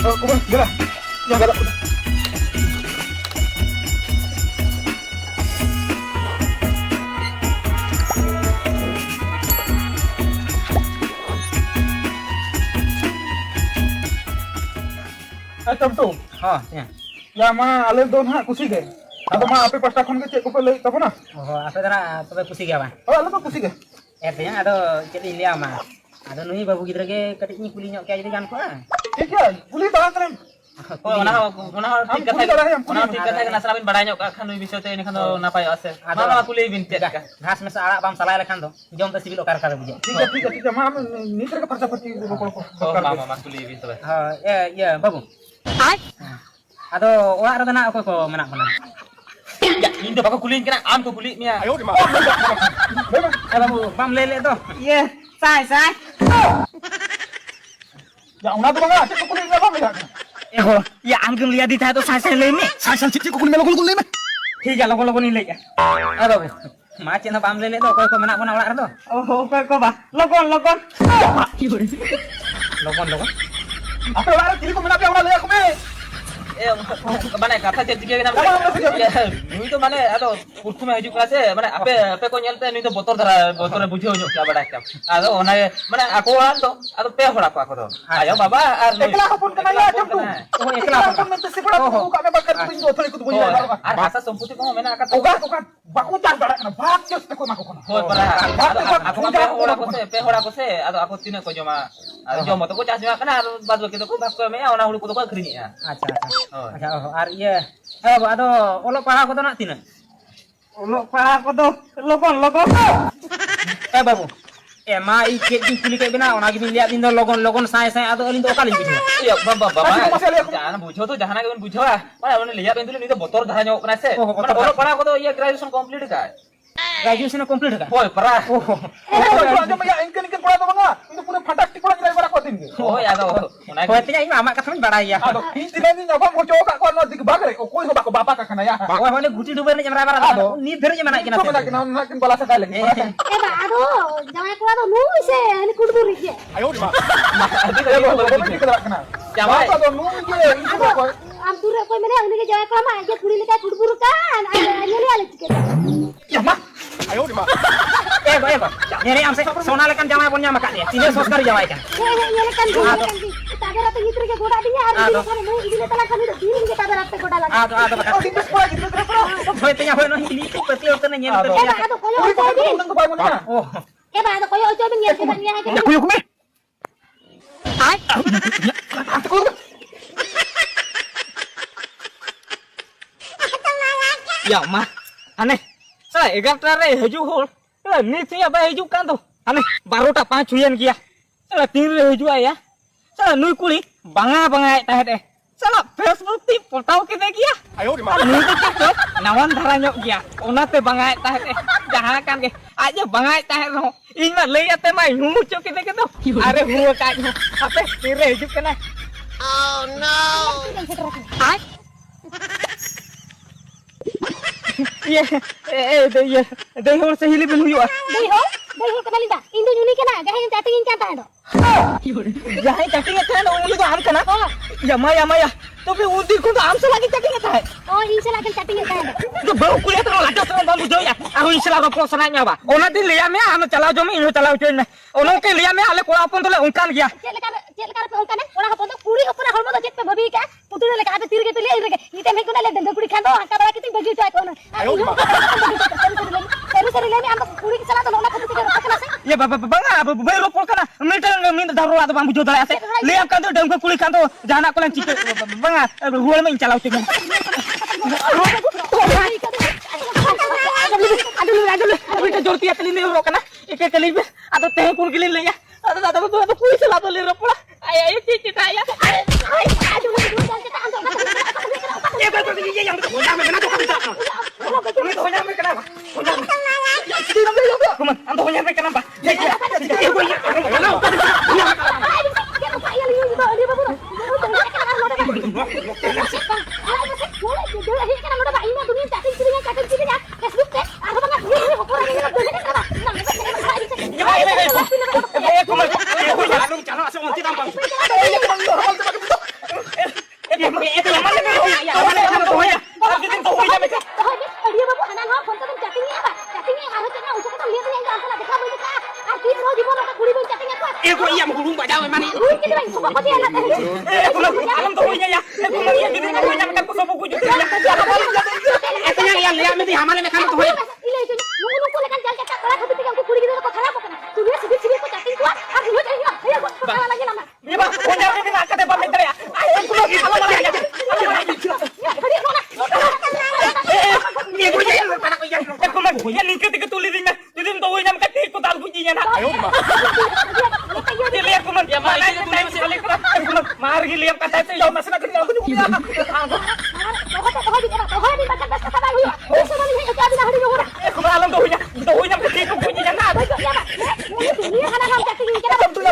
Kumain, gerak. Yang gerak. Tentu. Oh, ya. Ya ma ale do na kusi ge. Ado ma ape pasta khon ge cek ko lei tabona. Oh, apa dara tobe kusi gya ba? Oh, ale to kusi ge. Artinya ado cedi liya ma. Ado nui babu gidra ge katik ni kuli nyok kaya jadi gan ko. ठीक है, police बात करें। Oh, ona ठीक kata kana salabin badai nyok kan nui bisote ini kan napai ase. Mana kuli bin tet ka. Ghas mesa arak bam salai lekhan do. Jom ta sibil okar kar buje. ठीक है, मां नीतर का पर्चा पर्ची को को। Oh, mama kuli bin to. Oh, ya, babu. Hai. Ado orak rada na ko menak mana. Ya, ini to bako kulin kana am ko kuli mia. Ayo di ma. Babu, bam lele to. Ye, sai. Ya una तो बंगा cek ko lei ना बंगा। Ego, ya angkem lihat di tato sai le me. Cycle cek को lei lo lei में। ठीक है, लोगो ni le ya. Ado be. Macet na bam lele to ko menak mana orak to. Oh, ko ba. Logon. Logon. Apa orang ciri ko menak orang lei aku me। Mana kata tet diga kana. Nui to mane ado kurkume haju kase mane ape ko nyelte nui to botor bujho nyok ka bada kam. Ado ona mane aku an to ado pe hora ko to. Ayo baba ar nui. एकला अपन कना या tentu। Oh, एकला अपन में तो सिपड़ा को का में bakar tuing do thori ko boy ya। Ar hasa somputi ko mena kata. Oga baku tar bada kana भाग के को ma ko kono। Hoy para aku pe hora ko se ado aku tine ko joma. Ado joma to ko chas ma kana badu ke to ko bak ko me ona hulu ko to ko krini ya. Acha, ar iya. Ado olok pahak ko to nak tina. Olok pahak ko to logon. Babu. Ma ike di kuli kayak bina ona gibi lihat indo logon sai ado alin to kali gitu. Iya, baba. Jangan bujo to jangan ke bujo ah. Mana one lihat itu ni to botor dhara nyok kana se. Mana olok para ko to iya graduation complete ka. Graduation complete ka? Hoy para. aja ma ya ingken pura to banga। Itu pura fatak tik pura bara ko tin ge। Oh ya do. Ona Hoy tinya ima amak kathan badai ya. Ado ini ni nyapa mo joka ko no dik bagre ko koi ko bapa ka kana ya। Hoy hone guti duber ni jamra bara. Ni dher je mana kina. Ko na kin bala sa kale। ba ado jangan ko ado nu se ani kudburi je. Ayo di ma। Ko ni kira kana। Jamai. Ko do nu je itu ko। Am ture ko mene ani ke jangan ko ma je kuri leka kudburu kan. Ani ale tike. Ya ma। Ayo di ma। Ego. Nyeri am se sona lekan jamai punya makan ya. Sini soskar jamai kan. Ye kan tagar ate hitri ke goda dinya ari dia kan mu idile tala kan itu diri ke tagar ate goda lagi. Ado Oh di pura gitu pura। Hoy tinya hoy no ini tu peti otene nyen Eba ado koyo ojo bin. Nang ko ba mo na। Oh. Eba ado koyo ojo bin ye ke ban ye ke. Ya kuyo ko me। Hai. Ya mah. Aneh. Salah egat tare haju hol. Ni tinya ba haju kan tu. Aneh baru tak pacuyan kia. Salah tingre haju ya. Salah nui kuli banga tah deh. Salah Facebook ti potau kita kia. Ayo di ma। Ni tu cakap nawan dhara nyok kia. Ona te banga tah deh. Jangan kan ke. Aja banga tah ro. Ing ma lei ate mai humu cok kita ke tu. Are huwa ka. Ape tingre haju kana. Oh no. Hai. Iya, deh hol sehili bin huyu ah. Dei ho kenali dah. Indo nyuni kena gahe chatting kan ta do. Jahe chatting kan ongli ko har kana. Ya maya. To be udir ko am se lagi chatting kan. Oh insya Allah kan chatting kan do. To bau kuliah terus lagi terus bang bujo ya. Aku insya Allah ko sananya ba. Ona din liya me am chalao jo me ino chalao jo me. Ona ke liya me ale kola pon tole ungkan gya. Cek lekar pe ongkane ora hapon to kuri hopona hormo do cek pe bhabi ka puture leka ape tir ke tele ireke ite me kona le dendel kuri khando angka bala kiting bagi to akona. Ayo di ma. Seri le me am kuri chala to nona khati ke rakna se. Ya baba bai ro pol kana. Min daru la to bang bujo dala ase. Liya kan to dang ko kuli kan to jana ko lan cik. Banga hual me chalao cek. Aduh, kita jor tiap kali ro kana. Ike kali be atau teh kun kali le ya. Atau kuis la to le ro pula. Ayo cita ya. Aduh, Ya betul ya yang betul. Jangan kena to kabita. Jangan kena kenapa? Kuman, anto nyampe kenapa? Ya. Kau dia nak alam tu punya ya. Punya jadi punya makan ku sobu ku jadi ya. Yang lihat mesti hamale me kan tu hoy. Ile itu nunggu lekan jalan cakap kalau habis tinggal ku kuri gitu kau salah kau kena. Tu dia sedih kau cakap kuat. Aku lu jadi ayo kau salah lagi lama. Ya bang, punya ni nak kata pamit ya. Ayo ku lagi kalau lagi ya. Dia mana? Ni ku ya anak ku ya. Ku mah ku ya ni ketika tulis ni. Jadi tu hoy nam kata ku tal ku jinya na. Ayo mah. Dia lihat ku mah ya mana ni masih balik ku. Mar gi lihat kata tu ya masih nak kena aku juga. Kau di makan das kata baru. Semua ni itu ada hari dulu. Ku alam tu hoy nam kata ku jinya na. Ini anak-anak cakap ini kita betul ya.